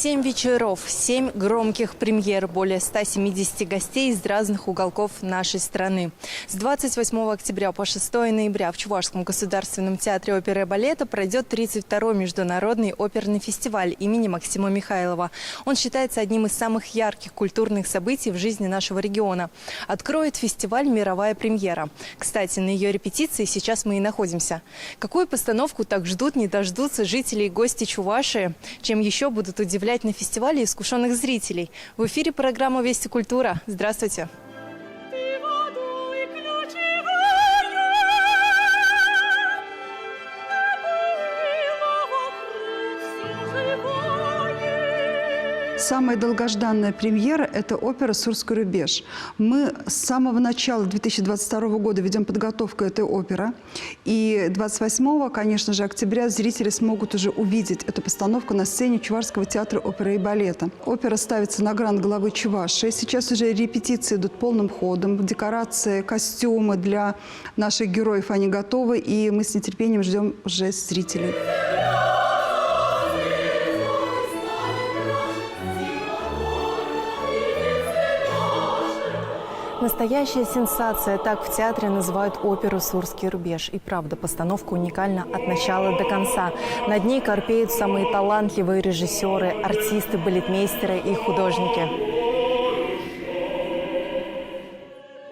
7 вечеров, 7 громких премьер, более 170 гостей из разных уголков нашей страны. С 28 октября по 6 ноября в Чувашском государственном театре оперы и балета пройдет 32-й международный оперный фестиваль имени Максима Михайлова. Он считается одним из самых ярких культурных событий в жизни нашего региона. Откроет фестиваль мировая премьера. Кстати, на ее репетиции сейчас мы и находимся. Какую постановку так ждут, не дождутся жители и гости Чувашии? Чем еще будут удивлять на фестивале искушенных зрителей? В эфире программа «Вести культура». Здравствуйте! Самая долгожданная премьера – это опера «Сурский рубеж». Мы с самого начала 2022 года ведем подготовку этой оперы. И 28, конечно же, октября зрители смогут уже увидеть эту постановку на сцене Чувашского театра оперы и балета. Опера ставится на гранд главы Чувашии. Сейчас уже репетиции идут полным ходом. Декорации, костюмы для наших героев, они готовы. И мы с нетерпением ждем уже зрителей. Настоящая сенсация. Так в театре называют оперу «Сурский рубеж». И правда, постановка уникальна от начала до конца. Над ней корпеют самые талантливые режиссеры, артисты, балетмейстеры и художники.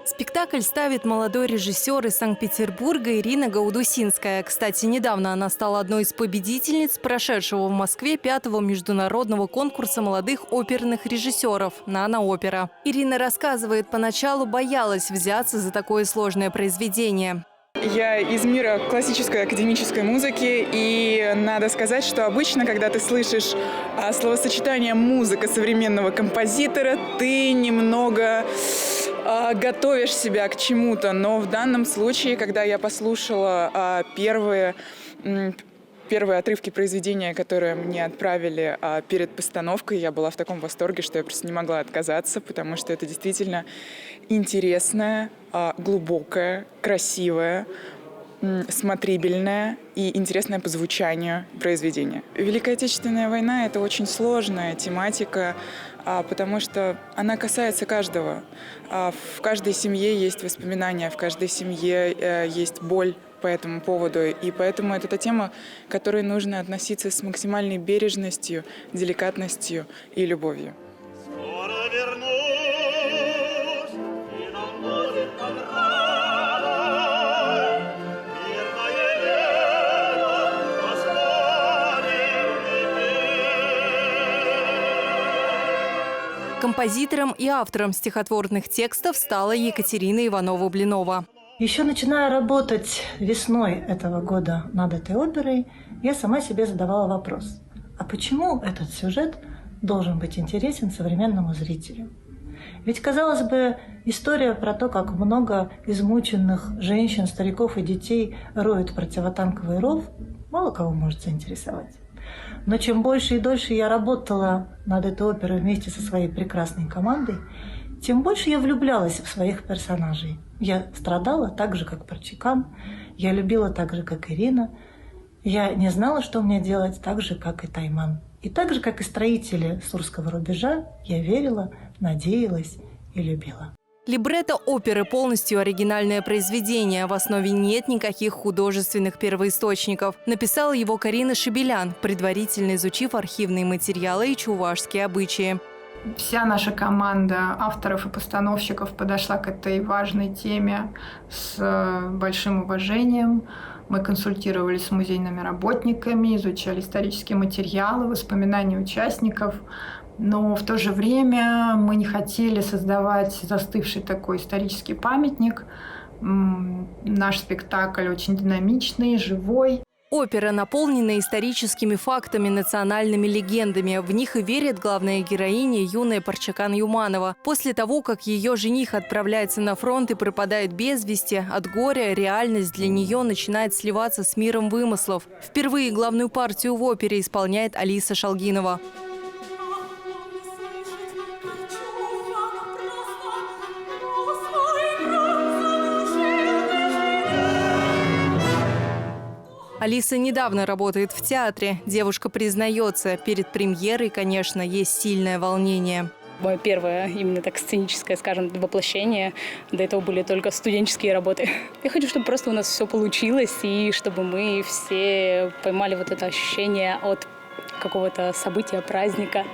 Спектакль ставит молодой режиссер из Санкт-Петербурга Ирина Гаудусинская. Кстати, недавно она стала одной из победительниц прошедшего в Москве 5-го международного конкурса молодых оперных режиссеров «Нано-опера». Ирина рассказывает, поначалу боялась взяться за такое сложное произведение. Я из мира классической академической музыки, и надо сказать, что обычно, когда ты слышишь словосочетание «музыка современного композитора», ты немного готовишь себя к чему-то. Но в данном случае, когда я послушала первые отрывки произведения, которые мне отправили перед постановкой, я была в таком восторге, что я просто не могла отказаться, потому что это действительно интересное, глубокое, красивое, смотрибельное и интересное по звучанию произведение. Великая Отечественная война – это очень сложная тематика, потому что она касается каждого. В каждой семье есть воспоминания, в каждой семье есть боль по этому поводу. И поэтому это та тема, к которой нужно относиться с максимальной бережностью, деликатностью и любовью. Композитором и автором стихотворных текстов стала Екатерина Иванова-Блинова. Еще начиная работать весной этого года над этой оперой, я сама себе задавала вопрос: а почему этот сюжет должен быть интересен современному зрителю? Ведь, казалось бы, история про то, как много измученных женщин, стариков и детей роют противотанковый ров, мало кого может заинтересовать. Но чем больше и дольше я работала над этой оперой вместе со своей прекрасной командой, тем больше я влюблялась в своих персонажей. Я страдала так же, как Парчикан, я любила так же, как Ирина. Я не знала, что мне делать, так же, как и Тайман. И так же, как и строители Сурского рубежа, я верила, надеялась и любила. Либретто оперы полностью оригинальное произведение. В основе нет никаких художественных первоисточников. Написала его Карина Шебелян, предварительно изучив архивные материалы и чувашские обычаи. Вся наша команда авторов и постановщиков подошла к этой важной теме с большим уважением. Мы консультировались с музейными работниками, изучали исторические материалы, воспоминания участников. Но в то же время мы не хотели создавать застывший такой исторический памятник. Наш спектакль очень динамичный, живой. Опера наполнена историческими фактами, национальными легендами. В них и верит главная героиня юная Парчикан Юманова. После того, как ее жених отправляется на фронт и пропадает без вести, от горя реальность для нее начинает сливаться с миром вымыслов. Впервые главную партию в опере исполняет Алиса Шалгинова. Алиса недавно работает в театре. Девушка признается, перед премьерой, конечно, есть сильное волнение. Мое первое, именно так сценическое, скажем, воплощение. До этого были только студенческие работы. Я хочу, чтобы просто у нас все получилось, и чтобы мы все поймали вот это ощущение от какого-то события, праздника,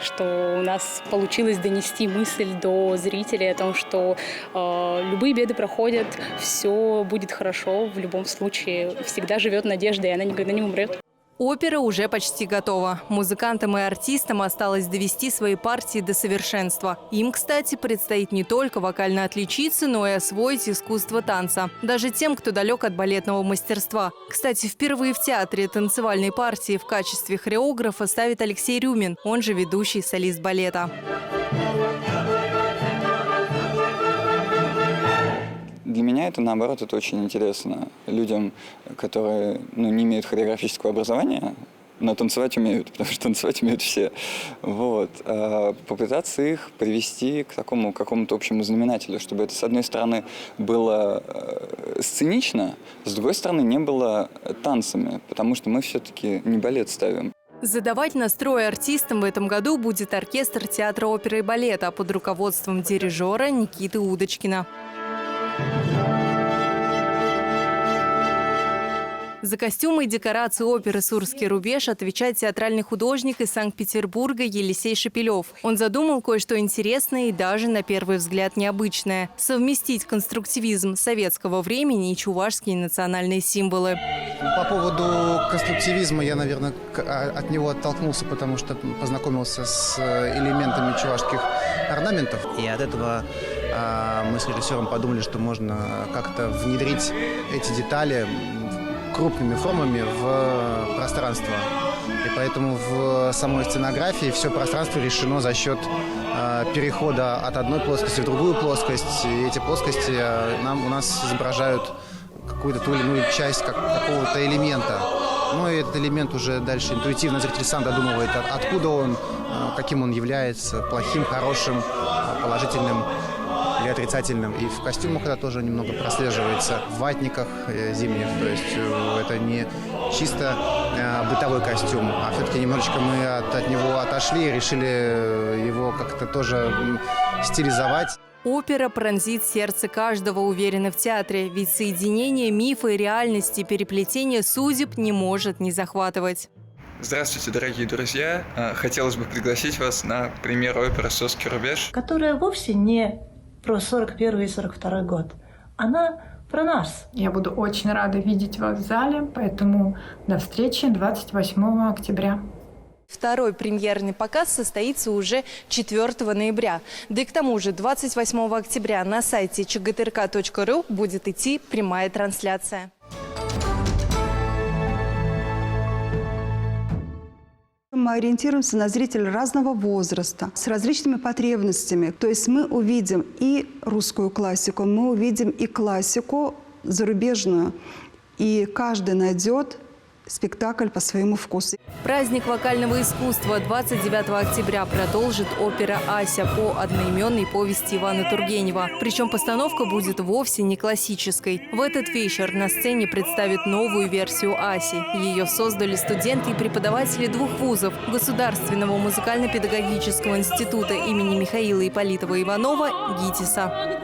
что у нас получилось донести мысль до зрителей о том, что любые беды проходят, все будет хорошо в любом случае. Всегда живет надежда, и она никогда не умрет. Опера уже почти готова. Музыкантам и артистам осталось довести свои партии до совершенства. Им, кстати, предстоит не только вокально отличиться, но и освоить искусство танца. Даже тем, кто далек от балетного мастерства. Кстати, впервые в театре танцевальной партии в качестве хореографа ставит Алексей Рюмин, он же ведущий солист балета. Для меня это, наоборот, это очень интересно. Людям, которые не имеют хореографического образования, но танцевать умеют, потому что танцевать умеют все. Вот. Попытаться их привести к такому какому-то общему знаменателю, чтобы это, с одной стороны, было сценично, с другой стороны, не было танцами, потому что мы все-таки не балет ставим. Задавать настрой артистам в этом году будет оркестр театра оперы и балета под руководством дирижера Никиты Удочкина. За костюмы и декорации оперы «Сурский рубеж» отвечает театральный художник из Санкт-Петербурга Елисей Шепелев. Он задумал кое-что интересное и даже, на первый взгляд, необычное – совместить конструктивизм советского времени и чувашские национальные символы. По поводу конструктивизма я, наверное, от него оттолкнулся, потому что познакомился с элементами чувашских орнаментов. И от этого мы с режиссером подумали, что можно как-то внедрить эти детали крупными формами в пространство. И поэтому в самой сценографии все пространство решено за счет перехода от одной плоскости в другую плоскость. И эти плоскости у нас изображают какую-то ту или иную часть какого-то элемента. Ну и этот элемент уже дальше интуитивно зритель сам додумывает, откуда он, каким он является, плохим, хорошим, положительным или отрицательным. И в костюмах это тоже немного прослеживается. В ватниках зимних, то есть это не чисто бытовой костюм, а все-таки немножечко мы от него отошли и решили его как-то тоже стилизовать. Опера пронзит сердце каждого, уверенно в театре. Ведь соединение мифа и реальности, переплетение судеб не может не захватывать. Здравствуйте, дорогие друзья! Хотелось бы пригласить вас на премьеру оперы «Сурский рубеж», которая вовсе не про 41 и 42 год. Она про нас. Я буду очень рада видеть вас в зале, поэтому до встречи 28 октября. Второй премьерный показ состоится уже 4 ноября. Да и к тому же 28 октября на сайте chgtrk.ru будет идти прямая трансляция. Мы ориентируемся на зрителей разного возраста, с различными потребностями. То есть мы увидим и русскую классику, мы увидим и классику зарубежную. И каждый найдет спектакль по своему вкусу. Праздник вокального искусства 29 октября продолжит опера «Ася» по одноименной повести Ивана Тургенева. Причем постановка будет вовсе не классической. В этот вечер на сцене представят новую версию «Аси». Ее создали студенты и преподаватели двух вузов – Государственного музыкально-педагогического института имени Михаила Ипполитова Иванова «ГИТИСа».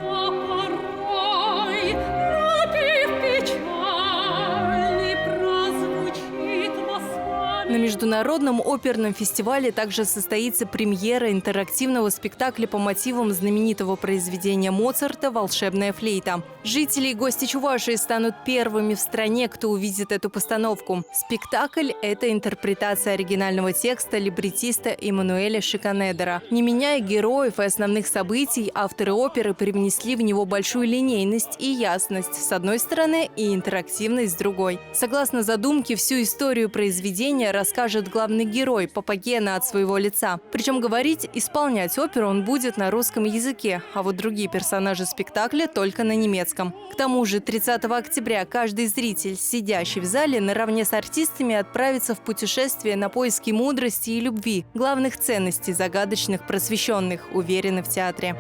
На международном оперном фестивале также состоится премьера интерактивного спектакля по мотивам знаменитого произведения Моцарта «Волшебная флейта». Жители и гости Чувашии станут первыми в стране, кто увидит эту постановку. Спектакль – это интерпретация оригинального текста либретиста Эммануэля Шиканедера. Не меняя героев и основных событий, авторы оперы привнесли в него большую линейность и ясность с одной стороны и интерактивность с другой. Согласно задумке, всю историю произведения расскажет главный герой Папагена от своего лица. Причем говорить, исполнять оперу он будет на русском языке, а вот другие персонажи спектакля только на немецком. К тому же 30 октября каждый зритель, сидящий в зале, наравне с артистами отправится в путешествие на поиски мудрости и любви, главных ценностей загадочных просвещенных, уверены в театре.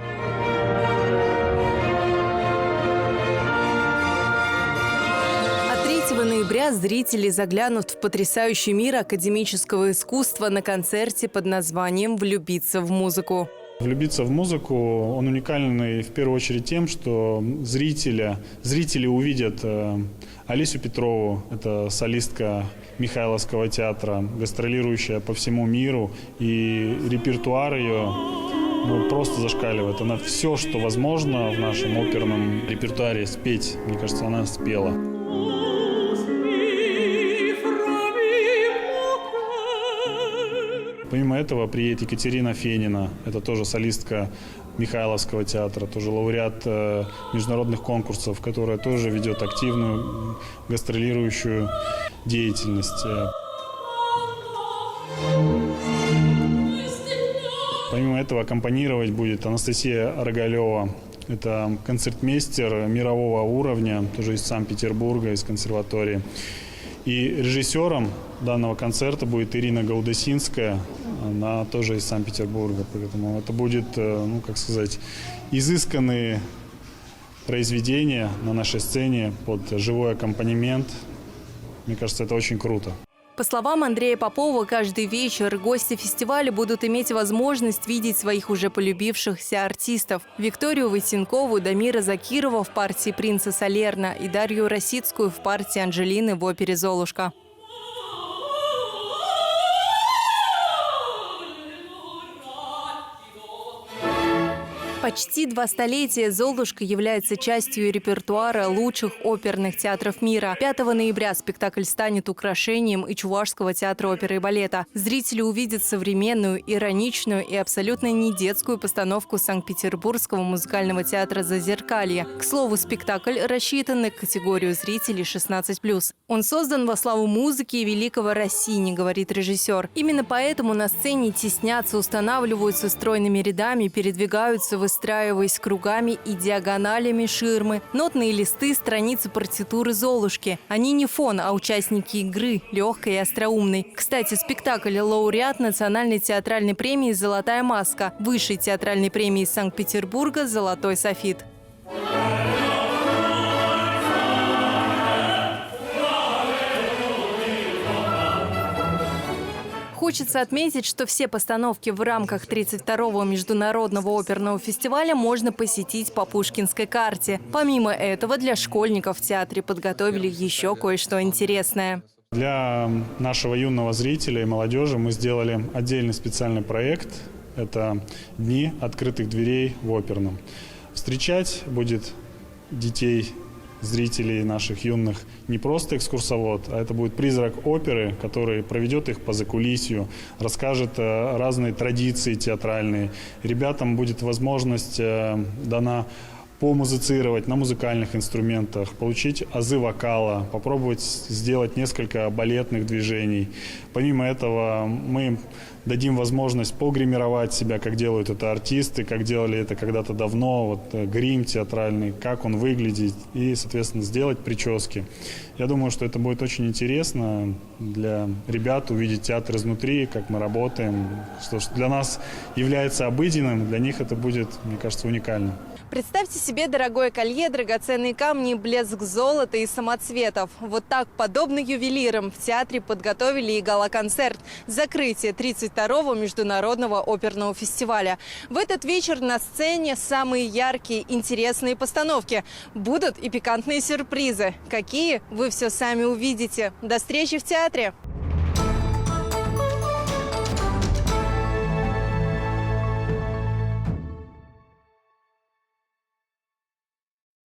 3 ноября ноября зрители заглянут в потрясающий мир академического искусства на концерте под названием «Влюбиться в музыку». «Влюбиться в музыку» он уникальный в первую очередь тем, что зрители увидят Олесю Петрову, это солистка Михайловского театра, гастролирующая по всему миру, и репертуар ее просто зашкаливает. Она все, что возможно в нашем оперном репертуаре спеть, мне кажется, она спела. Помимо этого приедет Екатерина Фенина, это тоже солистка Михайловского театра, тоже лауреат международных конкурсов, которая тоже ведет активную гастролирующую деятельность. Помимо этого аккомпанировать будет Анастасия Рогалева. Это концертмейстер мирового уровня, тоже из Санкт-Петербурга, из консерватории. И режиссером данного концерта будет Ирина Гаудасинская, она тоже из Санкт-Петербурга. Поэтому это будет, изысканные произведения на нашей сцене под живой аккомпанемент. Мне кажется, это очень круто. По словам Андрея Попова, каждый вечер гости фестиваля будут иметь возможность видеть своих уже полюбившихся артистов. Викторию Войтенкову, Дамира Закирова в партии «Принца Салерна» и Дарью Росицкую в партии Анжелины в опере «Золушка». Почти 2 столетия «Золушка» является частью репертуара лучших оперных театров мира. 5 ноября спектакль станет украшением и Чувашского театра оперы и балета. Зрители увидят современную, ироничную и абсолютно не детскую постановку Санкт-Петербургского музыкального театра «Зазеркалье». К слову, спектакль рассчитан на категорию зрителей 16+. Он создан во славу музыки и великого Россини, говорит режиссер. Именно поэтому на сцене теснятся, устанавливаются стройными рядами, передвигаются, выстраиваясь кругами и диагоналями ширмы, нотные листы, страницы партитуры «Золушки». Они не фон, а участники игры, легкой и остроумной. Кстати, спектакль – лауреат Национальной театральной премии «Золотая маска», Высшей театральной премии Санкт-Петербурга «Золотой софит». Хочется отметить, что все постановки в рамках 32-го международного оперного фестиваля можно посетить по Пушкинской карте. Помимо этого, для школьников в театре подготовили еще кое-что интересное. Для нашего юного зрителя и молодежи мы сделали отдельный специальный проект. Это Дни открытых дверей в оперном. Встречать будет детей, зрителей наших юных не просто экскурсовод, а это будет призрак оперы, который проведет их по закулисью, расскажет разные традиции театральные. Ребятам будет возможность дана помузицировать на музыкальных инструментах, получить азы вокала, попробовать сделать несколько балетных движений. Помимо этого мы дадим возможность погримировать себя, как делают это артисты, как делали это когда-то давно, грим театральный, как он выглядит, и, соответственно, сделать прически. Я думаю, что это будет очень интересно для ребят увидеть театр изнутри, как мы работаем, что для нас является обыденным, для них это будет, мне кажется, уникально. Представьте себе дорогое колье, драгоценные камни, блеск золота и самоцветов. Вот так, подобно ювелирам, в театре подготовили и гала-концерт. Закрытие 32-го международного оперного фестиваля. В этот вечер на сцене самые яркие, интересные постановки. Будут и пикантные сюрпризы. Какие? Вы все сами увидите. До встречи в театре!